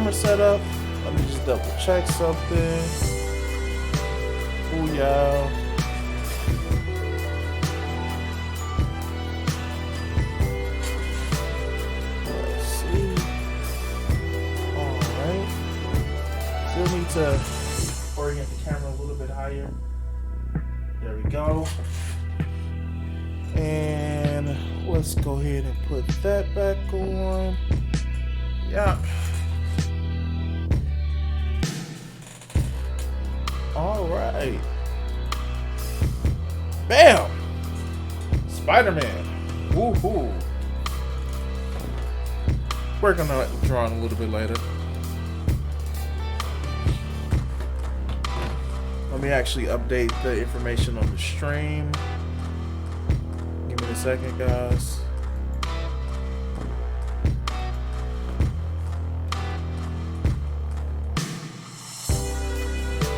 camera setup. Let me just double check something. Ooh, y'all. Let's see. Alright. Still need to orient the camera a little bit higher. There we go. And let's go ahead and put that back on. Yeah. All right. Bam. Spider-Man. Woohoo. Working on drawing a little bit later. Let me actually update the information on the stream. Give me a second, guys.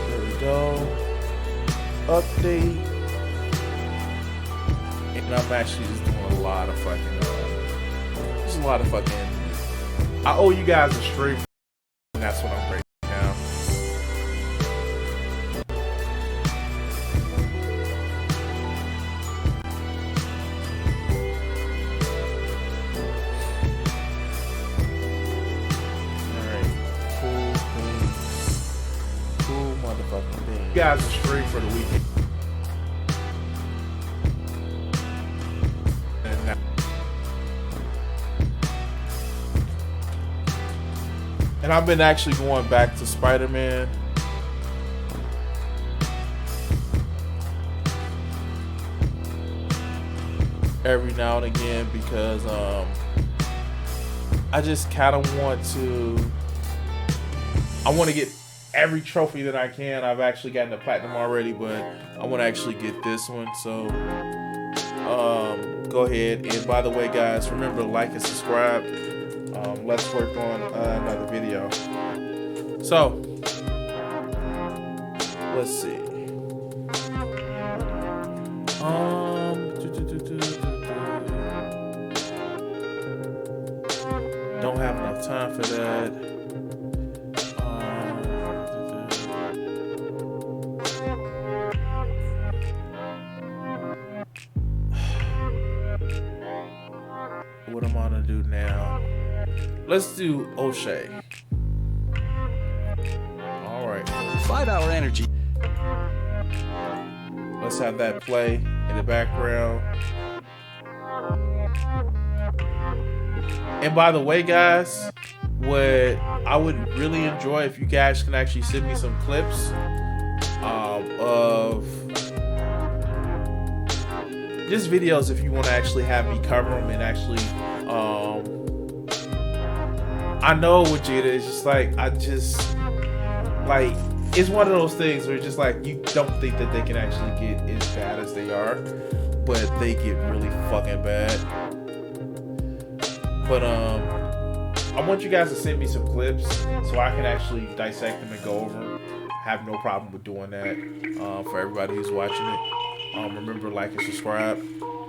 There we go. Update. And I'm actually just doing a lot of fucking, just a lot of fucking. I owe you guys a stream, and that's what I'm breaking down. Cool motherfucking thing. You guys are free for the weekend. And I've been actually going back to Spider-Man. Every now and again because I just kind of want to. I want to get every trophy that I can. I've actually gotten the platinum already, but I want to actually get this one. So go ahead. And by the way, guys, remember to like and subscribe. Let's work on another video. So let's see. Don't have enough time for that. What am I gonna do now? Let's do Oshay. All right. 5-hour energy. Let's have that play in the background. And by the way, guys, what I would really enjoy if you guys can actually send me some clips of just videos if you want to actually have me cover them and actually I know what it is. Just like it's one of those things where it's just like you don't think that they can actually get as bad as they are, but they get really fucking bad. But I want you guys to send me some clips so I can actually dissect them and go over them. Have no problem with doing that for everybody who's watching it. Remember, like and subscribe.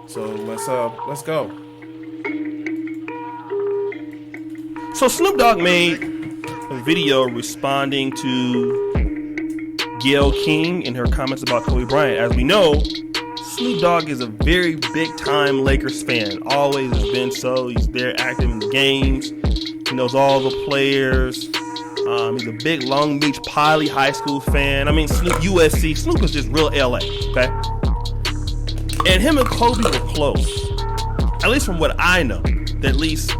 So let's go. So Snoop Dogg made a video responding to Gayleking in her comments about Kobe Bryant. As we know, Snoop Dogg is a very big time Lakers fan. Always has been so. He's very active in the games. He knows all the players. He's a big Long Beach Poly High School fan. I mean, Snoop USC. Snoop is just real LA, okay? And him and Kobe were close. At least from what I know. They at least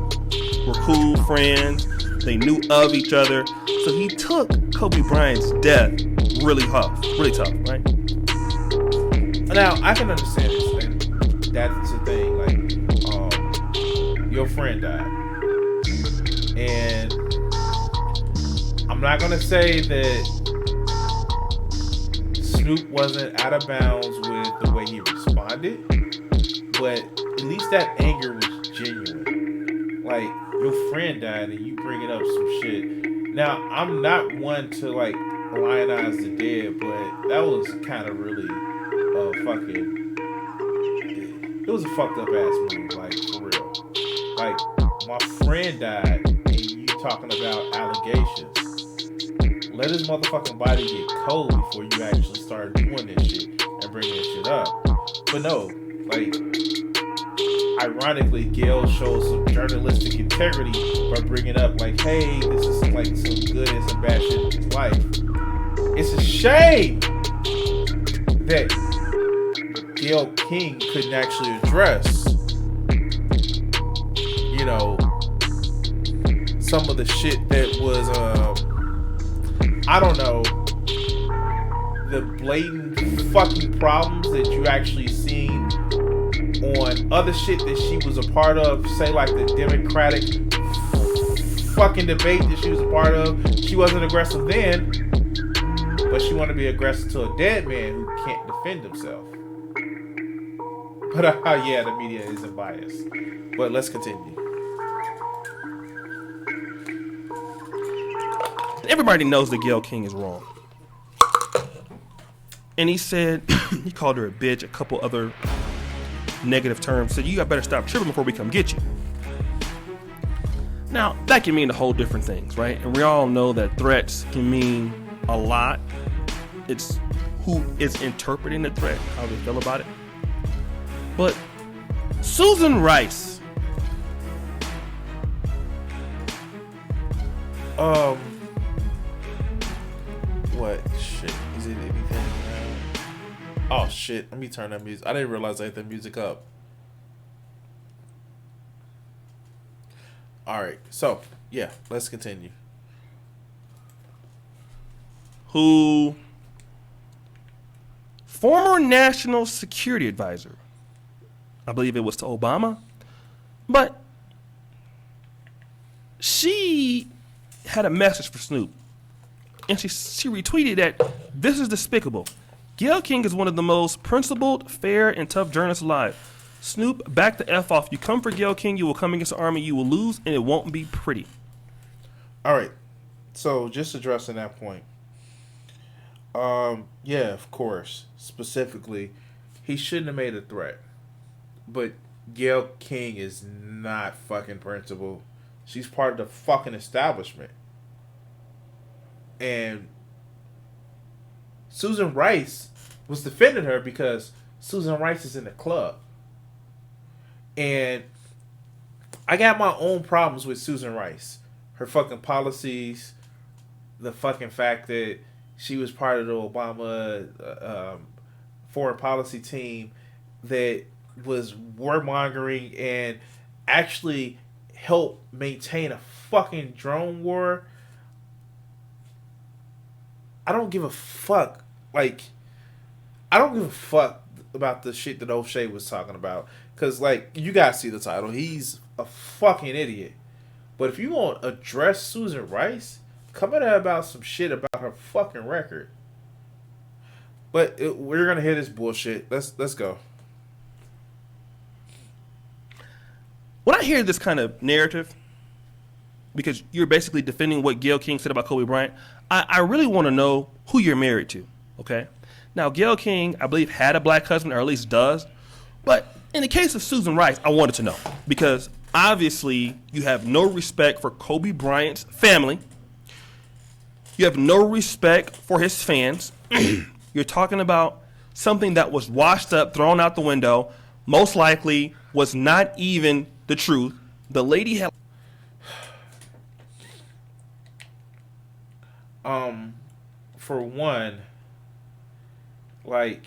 were cool friends. They knew of each other. So he took Kobe Bryant's death really tough, right? Now, I can understand this. Like, that's the thing. Like, your friend died. And I'm not going to say that Snoop wasn't out of bounds with the way he responded, but at least that anger was genuine. Like, your friend died and you bringing up some shit. Now, I'm not one to, like, lionize the dead, but that was kind of really it was a fucked up ass move, like, for real. Like, my friend died and you talking about allegations. Let his motherfucking body get cold before you actually start doing this shit and bringing this shit up. But no, like, ironically, Gayle shows some journalistic integrity by bringing up, like, hey, this is like some good and some bad shit in his life. It's a shame that Gayleking couldn't actually address, you know, some of the shit that was, I don't know, the blatant fucking problems that you actually seen on other shit that she was a part of, say like the Democratic fucking debate that she was a part of. She wasn't aggressive then, but she wanted to be aggressive to a dead man who can't defend himself. But yeah, the media isn't biased. But let's continue. Everybody knows that Gayleking is wrong. And he said, he called her a bitch, a couple other negative terms, said, you better stop tripping before we come get you. Now, that can mean a whole different things, right? And we all know that threats can mean a lot. It's who is interpreting the threat, how they feel about it. But Susan Rice, what shit? Is it anything? Oh shit! Let me turn that music. I didn't realize I had the music up. All right, so yeah, let's continue. who former national security advisor, I believe it was to Obama, but she had a message for Snoop. And she retweeted that this is despicable. Gayleking is one of the most principled, fair, and tough journalists alive. Snoop, back the F off. You come for Gayleking, you will come against the army, you will lose, and it won't be pretty. All right. So just addressing that point. Yeah, of course. Specifically, he shouldn't have made a threat. But Gayleking is not fucking principled. She's part of the fucking establishment. And Susan Rice was defending her because Susan Rice is in the club. And I got my own problems with Susan Rice. Her fucking policies, the fucking fact that she was part of the Obama foreign policy team that was warmongering and actually helped maintain a fucking drone war. I don't give a fuck. Like, I don't give a fuck about the shit that Oshay was talking about. Because, like, you guys see the title. He's a fucking idiot. But if you want to address Susan Rice, come at her about some shit about her fucking record. But we're going to hear this bullshit. Let's go. When I hear this kind of narrative, because you're basically defending what Gayleking said about Kobe Bryant, I really want to know who you're married to, okay? Now, Gayleking, I believe, had a black husband, or at least does. But in the case of Susan Rice, I wanted to know. Because obviously, you have no respect for Kobe Bryant's family. You have no respect for his fans. You're talking about something that was washed up, thrown out the window, most likely was not even the truth. The lady had... For one, like,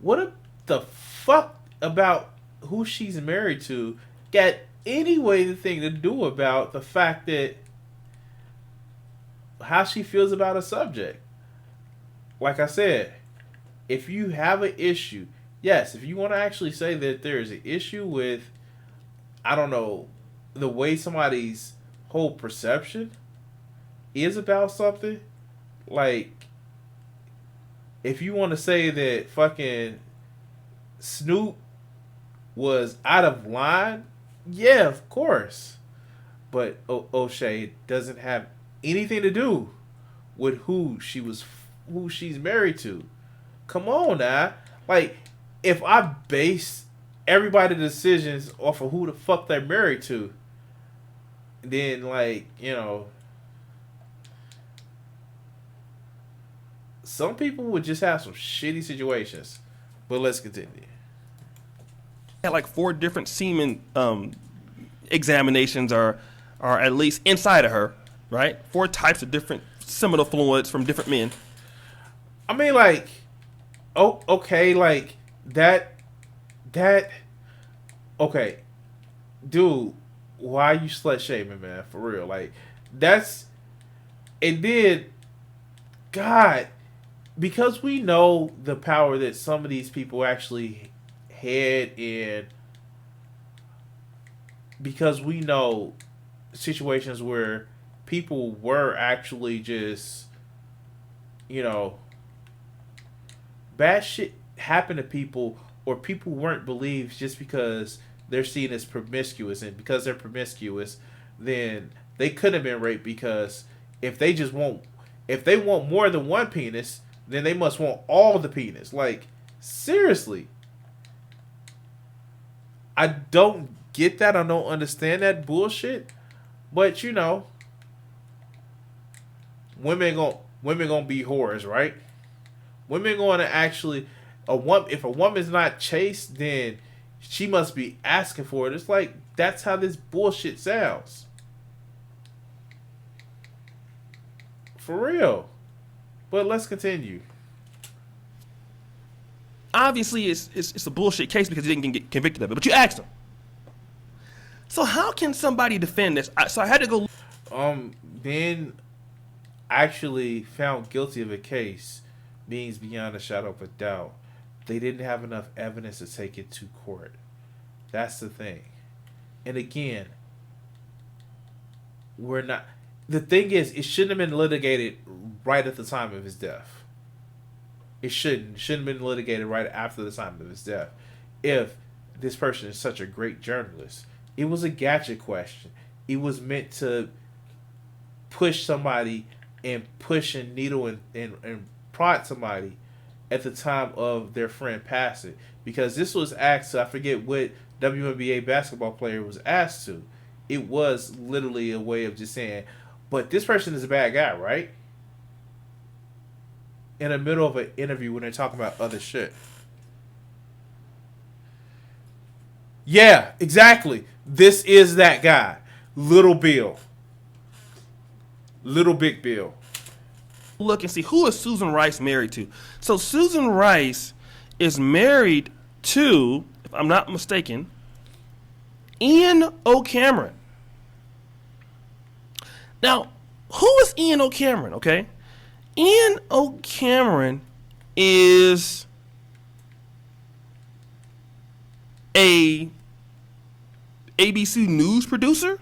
what the fuck about who she's married to got anything to do about the fact that how she feels about a subject? Like I said, if you have an issue, yes, if you want to actually say that there is an issue with, I don't know, the way somebody's whole perception is about something, like, if you want to say that fucking Snoop was out of line, yeah, of course. But Oshay doesn't have anything to do with who she's married to. Come on now. Like, if I base everybody's decisions off of who the fuck they're married to, then like, you know, some people would just have some shitty situations. But let's continue. Had like 4 different semen examinations are at least inside of her, right? 4 types of different seminal fluids from different men. I mean, like, oh, okay, like that, okay, dude, why you slut shaming, man? For real, like, that's, and then, God, because we know the power that some of these people actually had in, because we know situations where people were actually just, you know, bad shit happened to people, or people weren't believed just because they're seen as promiscuous, and because they're promiscuous, then they could have been raped, because if they just want, if they want more than one penis, then they must want all the penis. Like, seriously, I don't get that. I don't understand that bullshit. But you know, women gonna be whores, right? Women gonna actually, if a woman's not chaste, then she must be asking for it. It's like, that's how this bullshit sounds. For real. But let's continue. Obviously, it's a bullshit case because he didn't get convicted of it. But you asked him. So how can somebody defend this? So I had to go. Being actually found guilty of a case means beyond a shadow of a doubt. They didn't have enough evidence to take it to court. That's the thing. And again, we're not. The thing is, it shouldn't have been litigated right at the time of his death. It shouldn't have been litigated right after the time of his death. If this person is such a great journalist, it was a gotcha question. It was meant to push somebody and push a needle and prod somebody at the time of their friend passing. Because this was asked to, I forget what WNBA basketball player was asked to. It was literally a way of just saying, but this person is a bad guy, right? In the middle of an interview when they're talking about other shit. Yeah, exactly. This is that guy. Little Bill. Little Big Bill. Look and see, who is Susan Rice married to? So Susan Rice is married to, if I'm not mistaken, Ian O'Cameron. Now, who is Ian O'Cameron, okay? Ian O'Cameron is a ABC News producer,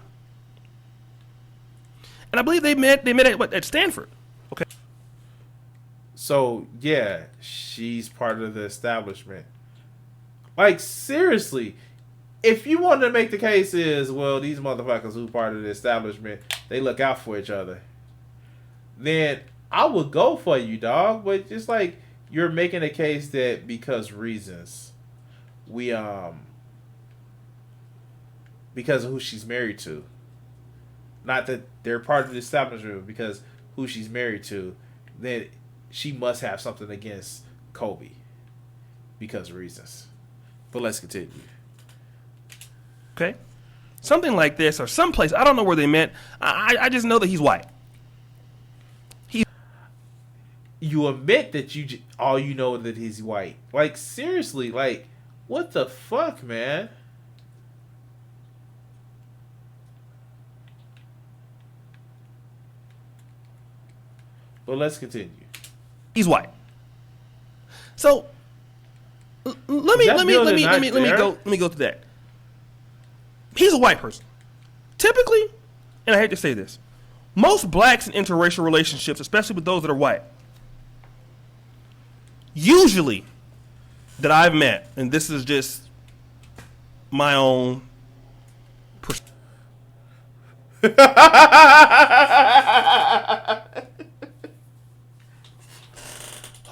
and I believe they met at Stanford. Okay. So yeah, she's part of the establishment. Like, seriously, if you want to make the case is, well, these motherfuckers who part of the establishment, they look out for each other, then I would go for you, dog. But just like, you're making a case that because reasons, because of who she's married to. Not that they're part of the establishment, because who she's married to, then she must have something against Kobe because of reasons. But let's continue. Okay. Something like this, or someplace, I don't know where they met. I just know that he's white. You admit that all you know that he's white. Like, seriously, like, what the fuck, man? But let's continue. He's white. So let me go to that. He's a white person. Typically, and I hate to say this, most blacks in interracial relationships, especially with those that are white, usually that I've met, and this is just my own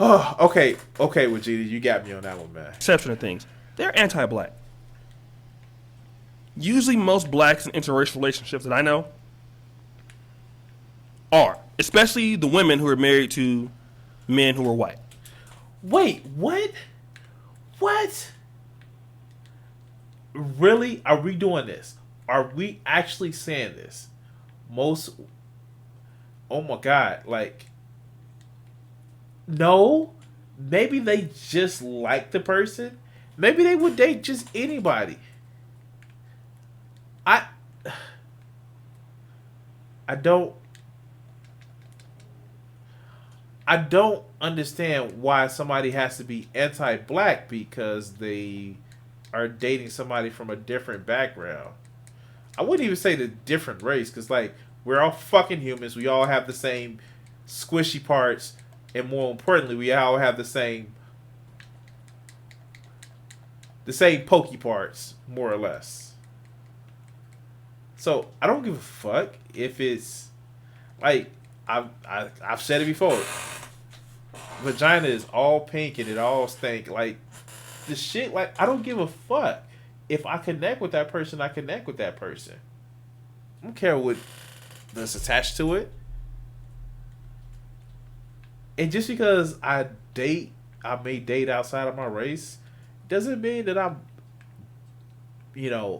Oh, okay, Vegeta, you got me on that one, man. perception of things. They're anti-black. Usually most blacks in interracial relationships that I know are, especially the women who are married to men who are white. Wait, what? What? Really? Are we doing this? Are we actually saying this? Most. Oh my god! Like, no. Maybe they just like the person. Maybe they would date just anybody. I. I don't. I don't understand why somebody has to be anti-black because they are dating somebody from a different background. I wouldn't even say the different race because, like, we're all fucking humans. We all have the same squishy parts, and more importantly, we all have the same pokey parts, more or less. So I don't give a fuck if it's like I've said it before. Vagina is all pink and it all stank. Like the shit. Like I don't give a fuck. If I connect with that person, I connect with that person. I don't care what that's attached to it. And just because I may date outside of my race, doesn't mean that I'm,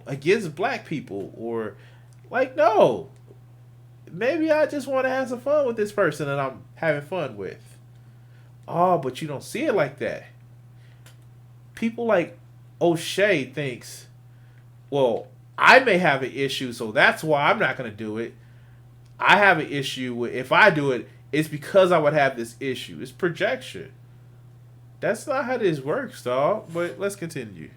against black people or like no. Maybe I just want to have some fun with this person that I'm having fun with. Oh, but you don't see it like that. People like Oshay thinks, well, I may have an issue, so that's why I'm not going to do it. I have an issue with if I do it, it's because I would have this issue. It's projection. That's not how this works, dog. But let's continue.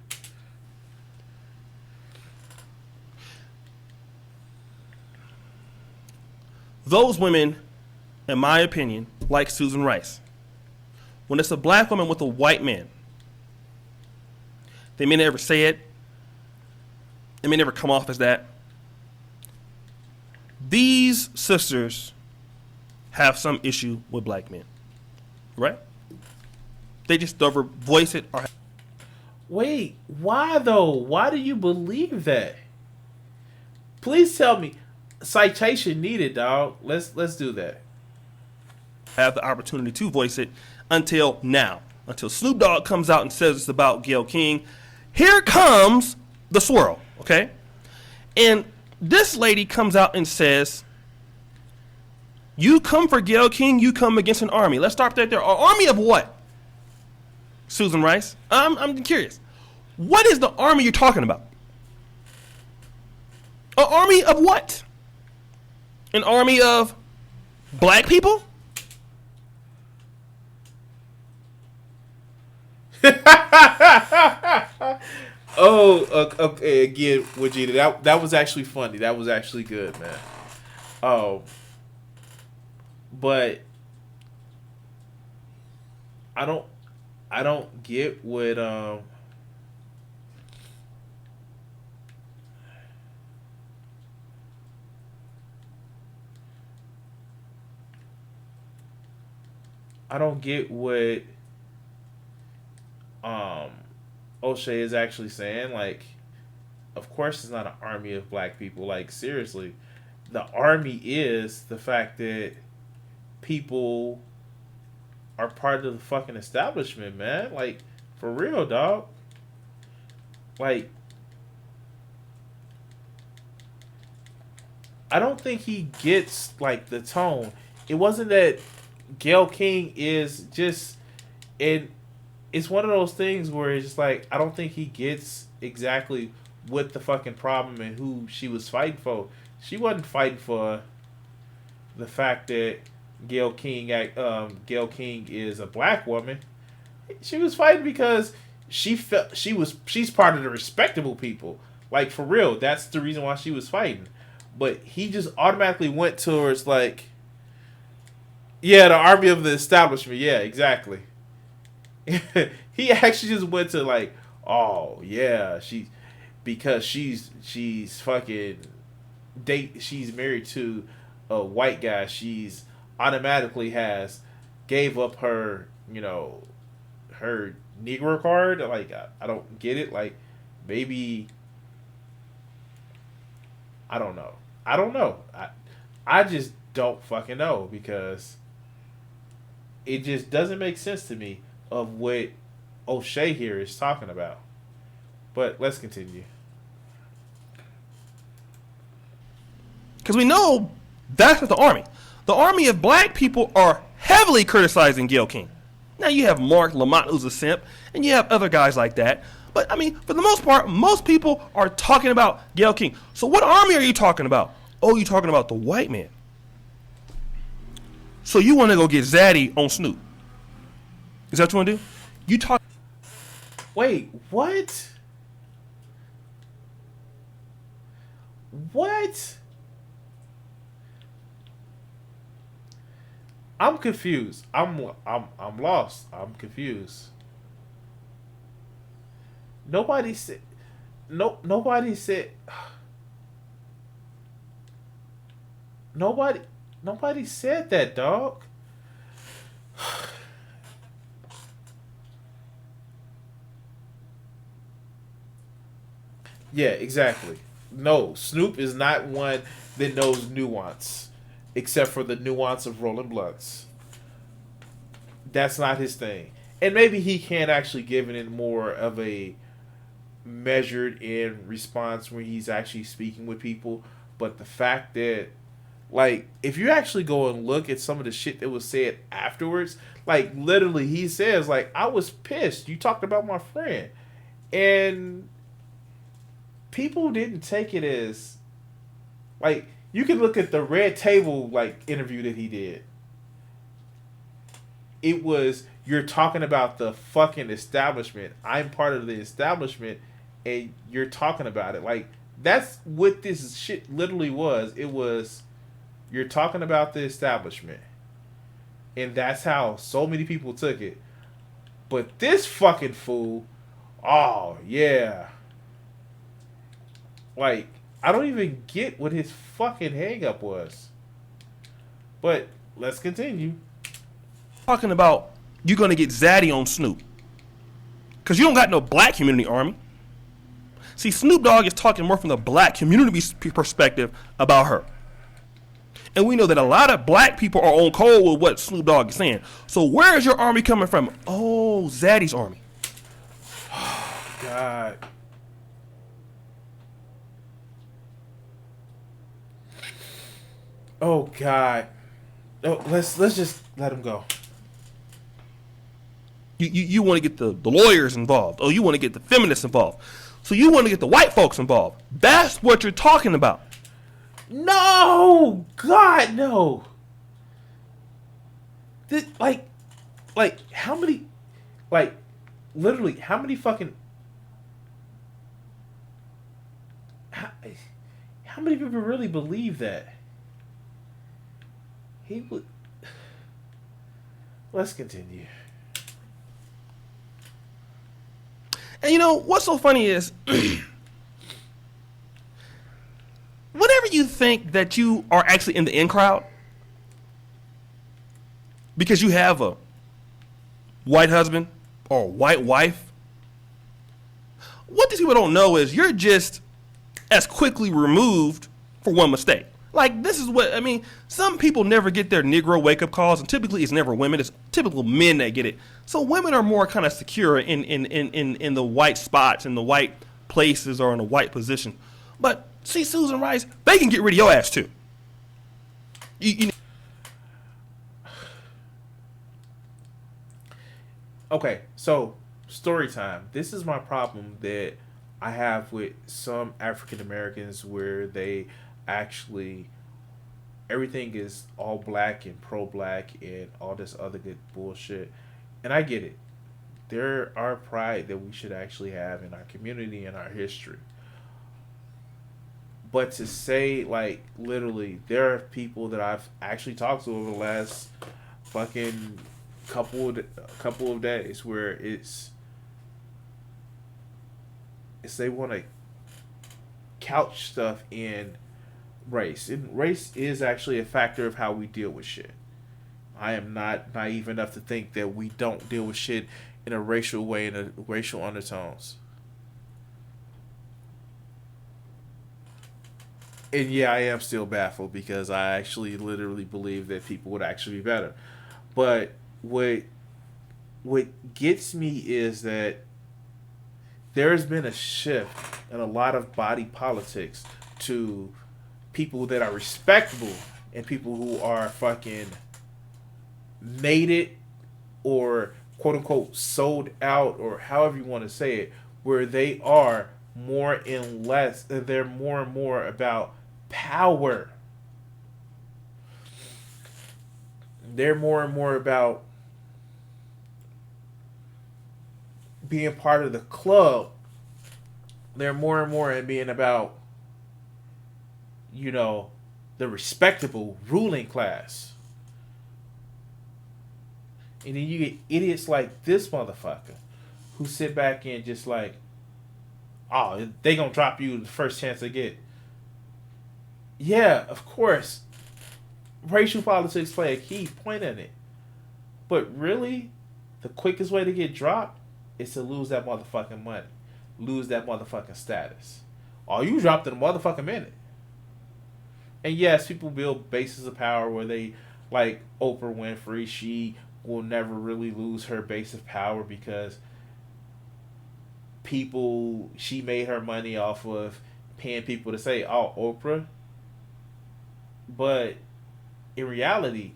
Those women, in my opinion, like Susan Rice. When it's a black woman with a white man, they may never say it. It may never come off as that. These sisters have some issue with black men, right? They just never voice it. Or Wait, why though? Why do you believe that? Please tell me. Citation needed, dog. Let's do that. have the opportunity to voice it until now. Until Snoop Dogg comes out and says it's about Gayleking. Here comes the swirl, okay? And this lady comes out and says, you come for Gayleking, you come against an army. Let's start right there. An army of what? Susan Rice? I'm curious. What is the army you're talking about? An army of what? An army of black people? Okay. Again, Vegeta, that was actually funny. That was actually good, man. But I don't get what I don't get what O'Shea is actually saying. Like, of course, it's not an army of black people. Like, seriously, the army is the fact that people are part of the fucking establishment, man. Like, for real, dog. Like, I don't think he gets like the tone. It wasn't that Gayleking is just and it's one of those things where it's just like I don't think he gets exactly what the fucking problem and who she was fighting for. She wasn't fighting for the fact that Gayleking is a black woman. She was fighting because she's part of the respectable people. Like, for real, that's the reason why she was fighting. But he just automatically went towards like, yeah, the army of the establishment. Yeah, exactly. He actually just went to like, oh yeah, because she's fucking she's married to a white guy. She's automatically gave up her her Negro card. Like, I don't get it. Like, maybe I don't know. I just don't fucking know because it just doesn't make sense to me of what O'Shea here is talking about. But let's continue. Because we know that's not the army. The army of black people are heavily criticizing Gayle King. Now you have Mark Lamont, who's a simp, and you have other guys like that. But I mean, for the most part, most people are talking about Gayle King. So what army are you talking about? Oh, you're talking about the white man. So you want to go get Zaddy on Snoop? Is that what you want to do? You talk. Wait, what? What? I'm confused. I'm lost. I'm confused. Nobody said nobody said nobody said that, dog. Yeah, exactly. No, Snoop is not one that knows nuance, except for the nuance of rolling blunts. That's not his thing. And maybe he can actually give it in more of a measured in response when he's actually speaking with people. But the fact that, like, if you actually go and look at some of the shit that was said afterwards, like, literally, he says, like, I was pissed. You talked about my friend. And people didn't take it as, like, you can look at the Red Table, like, interview that he did. It was, you're talking about the fucking establishment. I'm part of the establishment, and you're talking about it. Like, that's what this shit literally was. It was, you're talking about the establishment. And that's how so many people took it. But this fucking fool, oh, yeah. Like, I don't even get what his fucking hang up was. But let's continue. Talking about you're going to get Zaddy on Snoop. Because you don't got no black community army. See, Snoop Dogg is talking more from the black community perspective about her. And we know that a lot of black people are on cold with what Snoop Dogg is saying. So where is your army coming from? Oh, Zaddy's army. God. Oh, God. Oh, let's just let him go. You want to get the lawyers involved. Oh, you want to get the feminists involved. So you want to get the white folks involved. That's what you're talking about. No! God, no. This, like, how many, like, literally, how many fucking, how many people really believe that? He would. Let's continue. And you know, what's so funny is, whenever you think that you are actually in the in crowd, because you have a white husband or a white wife, what these people don't know is you're just as quickly removed for one mistake. Like, this is what, I mean, some people never get their Negro wake-up calls, and typically it's never women, it's typical men that get it. So women are more kind of secure in the white spots, in the white places, or in a white position. But, see, Susan Rice, they can get rid of your ass, too. Okay, so, story time. This is my problem that I have with some African Americans where they actually, everything is all black and pro-black and all this other good bullshit. And I get it. There are pride that we should actually have in our community and our history. But to say, like, literally, there are people that I've actually talked to over the last fucking couple of days where it's they want to couch stuff in race. And race is actually a factor of how we deal with shit. I am not naive enough to think that we don't deal with shit in a racial way, in a racial undertones. And yeah, I am still baffled because I actually literally believe that people would actually be better. But what gets me is that there's been a shift in a lot of body politics to people that are respectable and people who are fucking made it or quote unquote sold out or however you want to say it, where they are more and less, they're more and more about power. They're more and more about being part of the club. They're more and more in being about, you know, the respectable ruling class. And then you get idiots like this motherfucker who sit back and just like, oh, they gonna drop you the first chance they get. Yeah, of course. Racial politics play a key point in it. But really, the quickest way to get dropped is to lose that motherfucking money. Lose that motherfucking status. Oh, you dropped in a motherfucking minute. And yes, people build bases of power where they, like Oprah Winfrey, she will never really lose her base of power because she made her money off of paying people to say, oh, Oprah. But in reality,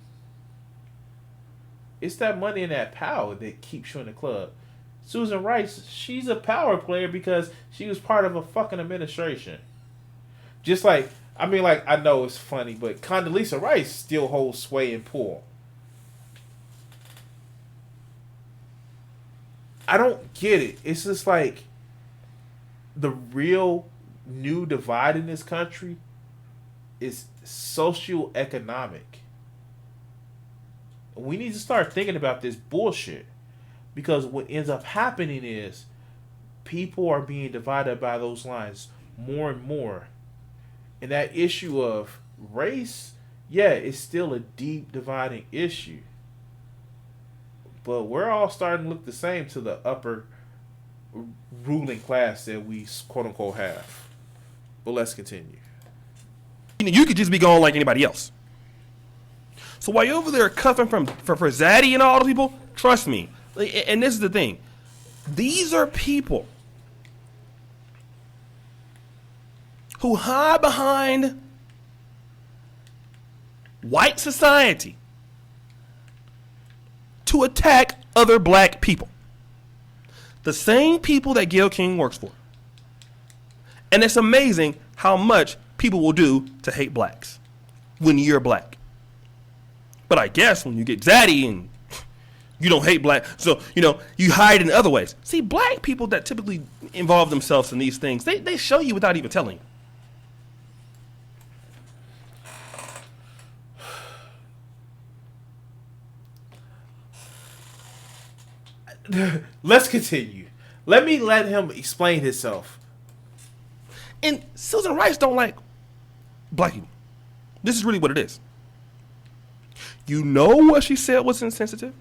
it's that money and that power that keeps you in the club. Susan Rice, she's a power player because she was part of a fucking administration. Just like, I mean, like, I know it's funny, but Condoleezza Rice still holds sway and pull. I don't get it. It's just like the real new divide in this country is socioeconomic. We need to start thinking about this bullshit because what ends up happening is people are being divided by those lines more and more. And that issue of race, yeah, it's still a deep dividing issue. But we're all starting to look the same to the upper ruling class that we quote unquote have. But let's continue. You could just be going like anybody else. So while you're over there cuffing for Zaddy and all the people, trust me. And this is the thing. These are people who hide behind white society to attack other black people. The same people that Gayle King works for. And it's amazing how much people will do to hate blacks when you're black. But I guess when you get Zaddy and you don't hate black, so, you know, you hide in other ways. See, black people that typically involve themselves in these things, they show you without even telling you. Let's continue. Let him explain himself. And Susan Rice don't like black people. This is really what it is. You know what she said was insensitive.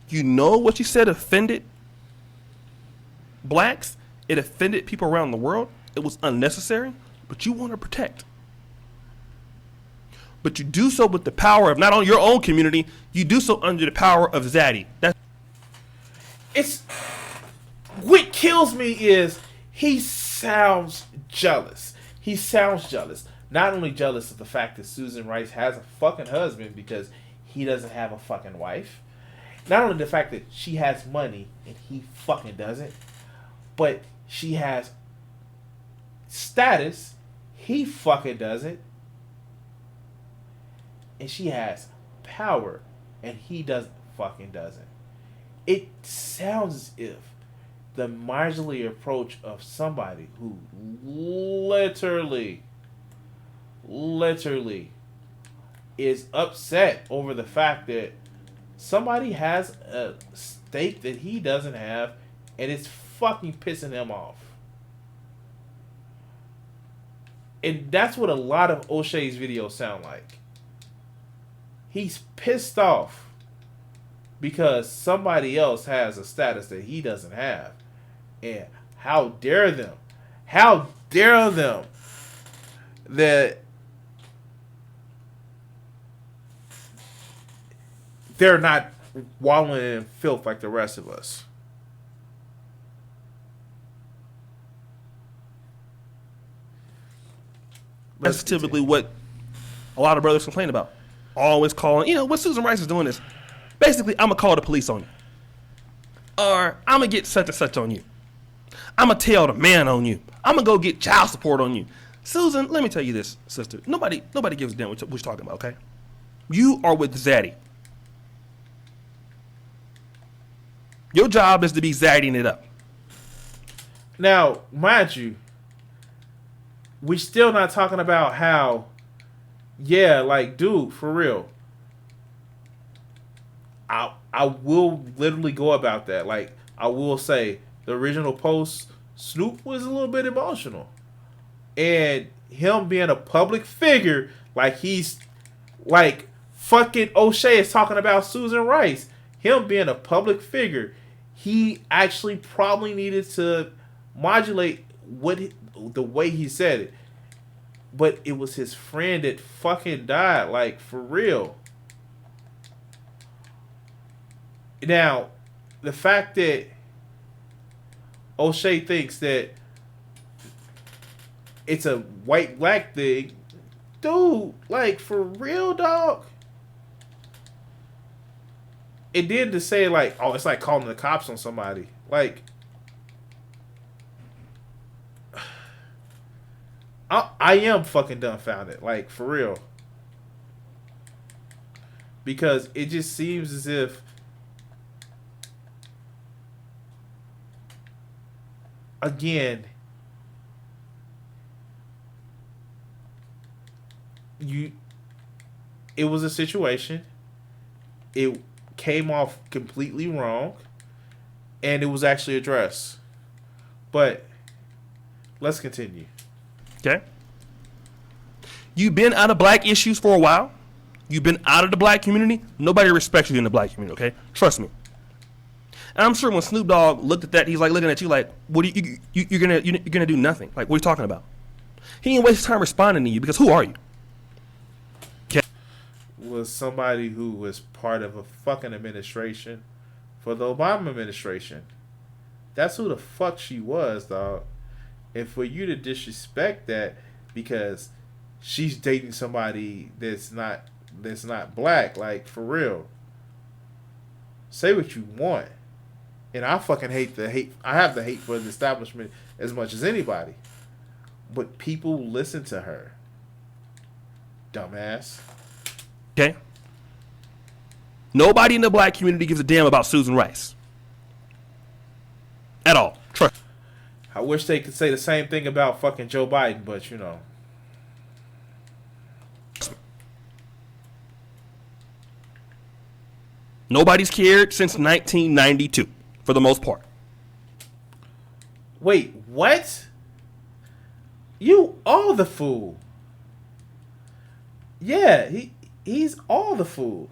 You know what she said offended blacks. It offended people around the world. It was unnecessary, but you want to protect. But you do so with the power of not only your own community, you do so under the power of Zaddy. It's what kills me is he sounds jealous. He sounds jealous. Not only jealous of the fact that Susan Rice has a fucking husband because he doesn't have a fucking wife. Not only the fact that she has money and he fucking doesn't, but she has status, he fucking doesn't. And she has power and he fucking doesn't. It sounds as if the miserly approach of somebody who literally is upset over the fact that somebody has a stake that he doesn't have and it's fucking pissing him off. And that's what a lot of Oshay's videos sound like. He's pissed off because somebody else has a status that he doesn't have. And how dare them? How dare them that they're not wallowing in filth like the rest of us. That's typically what a lot of brothers complain about. Always calling, when Susan Rice is doing this, basically, I'm going to call the police on you. Or I'm going to get such and such on you. I'm going to tell the man on you. I'm going to go get child support on you. Susan, let me tell you this, sister. Nobody gives a damn what you're talking about, okay? You are with Zaddy. Your job is to be zaddying it up. Now, mind you, we're still not talking about how, yeah, like, dude, for real. I will literally go about that. Like, I will say, the original post, Snoop was a little bit emotional. And him being a public figure, like he's, like, fucking O'Shea is talking about Susan Rice. Him being a public figure, he actually probably needed to modulate the way he said it. But it was his friend that fucking died, like, for real. Now, the fact that O'Shea thinks that it's a white-black thing, dude, like, for real, dog? And then to say, like, oh, it's like calling the cops on somebody. Like, I am fucking dumbfounded. Like, for real. Because it just seems as if again, it was a situation. It came off completely wrong, and it was actually addressed. But let's continue. Okay. You've been out of black issues for a while. You've been out of the black community. Nobody respects you in the black community, okay? Trust me. And I'm sure when Snoop Dogg looked at that, he's like looking at you like, "What are you're gonna do nothing? Like, what are you talking about?" He didn't waste his time responding to you because who are you? Okay. Was somebody who was part of a fucking administration for the Obama administration. That's who the fuck she was, dog. And for you to disrespect that because she's dating somebody that's not black, like, for real. Say what you want. And I fucking hate I have the hate for the establishment as much as anybody. But people listen to her. Dumbass. Okay. Nobody in the black community gives a damn about Susan Rice. At all. Trust. I wish they could say the same thing about fucking Joe Biden, but you know. Nobody's cared since 1992, for the most part. Wait, what? You are the fool. Yeah, he's all the fool.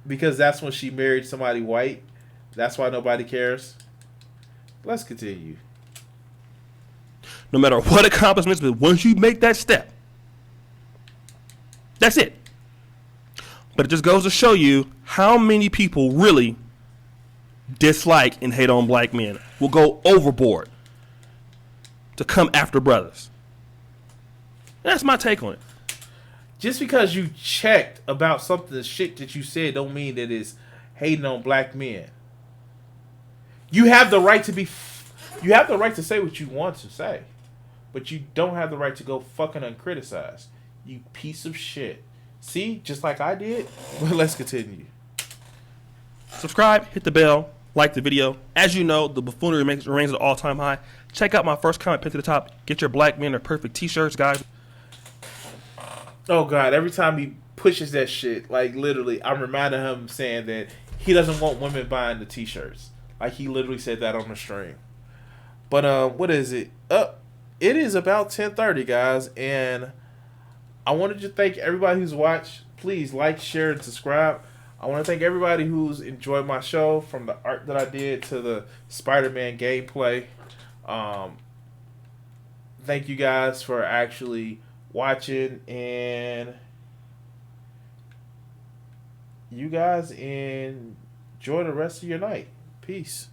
Because that's when she married somebody white. That's why nobody cares. Let's continue. No matter what accomplishments, but once you make that step, that's it. But it just goes to show you how many people really dislike and hate on black men, will go overboard to come after brothers. That's my take on it. Just because you checked about something, the shit that you said, don't mean that it's hating on black men. You have the right to you have the right to say what you want to say, but you don't have the right to go fucking uncriticized. You piece of shit. See, just like I did. Well, let's continue. Subscribe, hit the bell, like the video. As you know, the buffoonery remains at an all-time high. Check out my first comment pinned to the top. Get your black men are perfect t-shirts, guys. Oh God! Every time he pushes that shit, like literally, I'm reminding him saying that he doesn't want women buying the t-shirts. Like he literally said that on the stream. But what is it? It is about 10:30, guys, and I wanted to thank everybody who's watched. Please like, share, and subscribe. I want to thank everybody who's enjoyed my show, from the art that I did to the Spider-Man gameplay. Thank you guys for actually watching, and you guys enjoy the rest of your night. Peace.